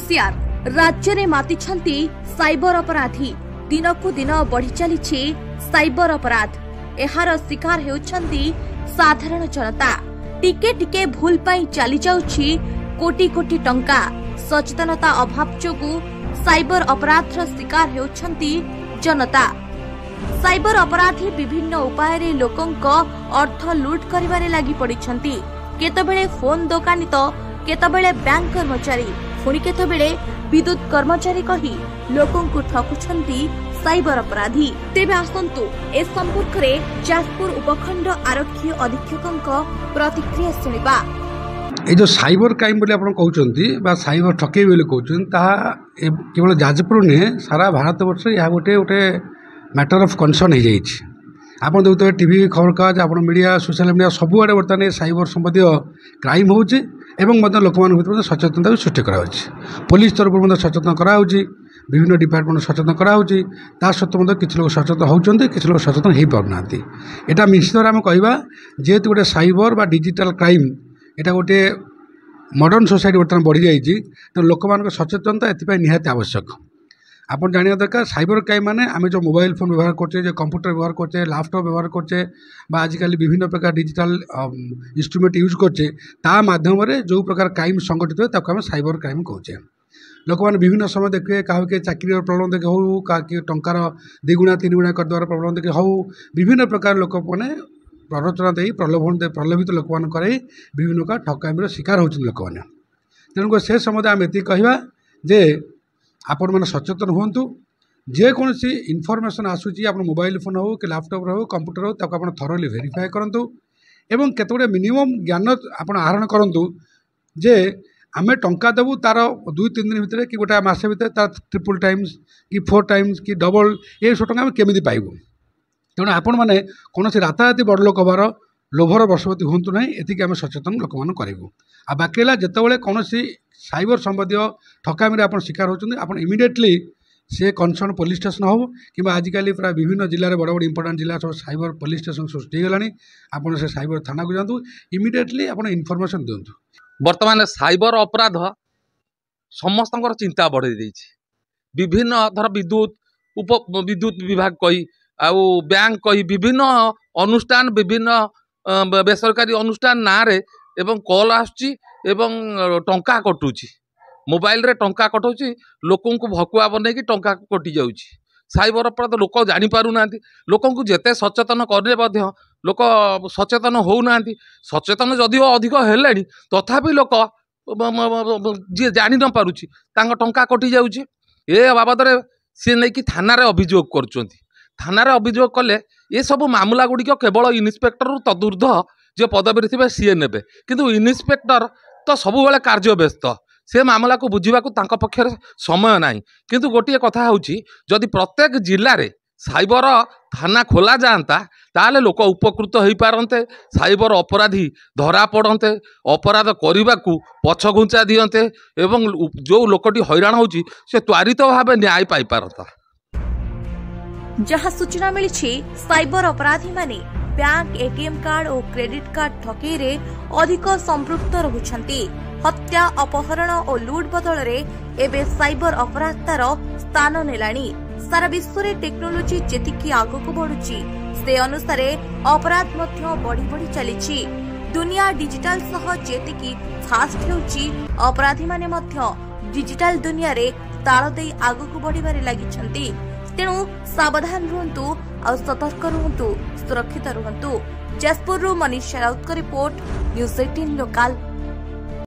हुसियार राज्य में मातिछंती साइबर अपराधी दिनकू दिन बढ़ी चली साइबर अपराध एहार शिकार हेउछंती साधारण जनता टिके टिके भूल पाई चली जाउछि कोटी कोटी टंका सचेतनता अभाव जोगु साइबर अपराधर शिकार हेउछंती जनता। साइबर अपराधी विभिन्न उपाय रे लोकंक अर्थ लूट करिबारे लागि पड़िछंती केतबेले फोन दोकानी तो केतबेले बैंक कर्मचारी पुणी केतबेले विद्युत कर्मचारी कही लोकंकु ठकुछंती साइबर अपराधी। तेबे आसंतु ए संपर्क रे जाजपुर उपखंड आरक्षी अधीक्षकंक प्रतिक्रिया सुनिबा। ये जो साइबर क्राइम बोली आपण कहउचंती बा साइबर ठकेई बोली कहउचंती ता केवल जाजपुर ने सारा भारत वर्ष या गोटे गोटे मैटर ऑफ कंसर्न हो जाइए। आप देखते टीवी खबर कागज आप मीडिया सोशल मीडिया सबुआड़े बर्तमान साइबर संबंधी क्राइम होचे एवं लोक भितर सचेतनता भी सृष्टि करा पुलिस तरफ सचेतन करा विभिन्न डिपार्टमेंट सचेतन करा ता सत्वे किसी लोग सचेतन होती किसी लोग सचेतन हो पारना। यहाँ निश्चित भाव आम कहवा जेहेतु गोटे साइबर बा डिजिटल क्राइम यहाँ गोटे मॉडर्न सोसाइटी बर्तमान बढ़ी जाइए तो लोक सचेतनता एथपाई निहाती आवश्यक। आप जाना दरकार साइबर क्राइम माने आम जो मोबाइल फोन व्यवहार करचे जो कंप्यूटर व्यवहार करचे लैपटॉप व्यवहार करचे आजिकल विभिन्न प्रकार डिजिटल इंस्ट्रूमेंट यूज करचे ता माध्यम जो प्रकार क्राइम संगठित हुए ताको आम साइबर क्राइम कहचे। लोक मैंने विभिन्न समय देखिए क्या चाकरी प्रलोभन देखे हो क्या टंकार द्विगुणा तीन गुणा करदेवार प्रलोभन देखे हो विभिन्न प्रकार लोक मैंने प्ररोचना दे प्रलोभित लोक मान विभिन्न प्रकार ठकामीर शिकार होती लोक मैंने। तेणुक से समय आम ये कहवा जे आपण मैंने सचेतन हूँ जेकोसी इनफर्मेशन आसूची आप मोबाइल फोन हो कि लैपटॉप हो कंप्यूटर हो ताको आप थरोली वेरीफाई करूँ एवं केतगुड़े मिनिमम ज्ञान आप आहरण करूँ जे आम टंका देवु तार 2-3 दिन भितर कि गोटे मस भर तार ट्रिपल टाइम्स कि 4 टाइम्स कि डबल ये सब टंका केमी पाइबू। तेणु आपण मैंने कौन राताराति बड़ लोक हबार लोभर बशवर्ती हूँ ना ये आम सचेतन लोक मान करूँ। आ बाकी जितेबाला कौन साइबर संबंधी ठकामी आप शिकार होती आप इमिडिएटली से कंसर्न पुलिस स्टेशन हो कि आजिकल प्राय विभिन्न जिले में बड़ बड़ इंपोर्टाट जिला सब साइबर पुलिस स्टेशन सृष्टि होगा आप से साइबर थाना को जातु इमिडिएटली आप इनफर्मेशन दिंतु। वर्तमान साइबर अपराध समस्त चिंता बढ़े विभिन्न धर विद्युत विभाग कही आउ बैंक कही विभिन्न अनुष्ठान विभिन्न बेसरकारी अनुष्ठान ना रे एवं कॉल आसुची एवं टंका कटुची मोबाइल रे टंका कटुची लोकों को भकुआ बनई टंका कटि जाउची। साइबर अपराध लोक जानी पारु नांती लोकों को जेते सचेतन करले मध्य लोक सचेतन होउना सचेतन जदिओ अधिक हेलेनी तथापि लोक जी जानी न पारुची तांग टंका कटि जाउची। ए बाबद रे से नै कि थाना रे अभियोग करचोंती थाना रे अभियोग कले ये सब मामला गुड़िक केवल इन्स्पेक्टर तदूर्ध जो पदवी थे सी ने किंतु इन्स्पेक्टर तो सबु बेले कार्य व्यस्त से मामला को बुझाक पक्षर समय ना किंतु गोटे कथा होची जदि प्रत्येक जिले में साइबर थाना खोला जाता ताले लोक उपकृत हो पारते साइबर अपराधी धरा पड़ते अपराध करने को पछघुंचा दियंते एवं जो लोकटी हैरान होची से त्वरित भाव न्याय पाई पारता। जहाँ सूचना मिली साइबर अपराधी माने बैंक एटीएम कार्ड और क्रेडिट कार्ड ठकेई रे अधिक संपृक्त रहुछंती। हत्या अपहरण और लूट बदल रे एबे साइबर अपराध तार स्थान नेलानी। सारा विश्व रे टेक्नोलोजी जेतिकी आगको बढ़ुची से अनुसार अपराध मध्य बढ़ी बढ़ी चलीची। दुनिया डिजिटल सह जेतिकी फास्ट हेउची अपराधी माने मध्य डिजिटल दुनिया रे ताल देई आगको बढ़िबारे लागिछंती। तेणु सावधान रुहंतु और सतर्क रुहंतु सुरक्षित रुहंतु। Jajpur Manish Raut report news 18 local.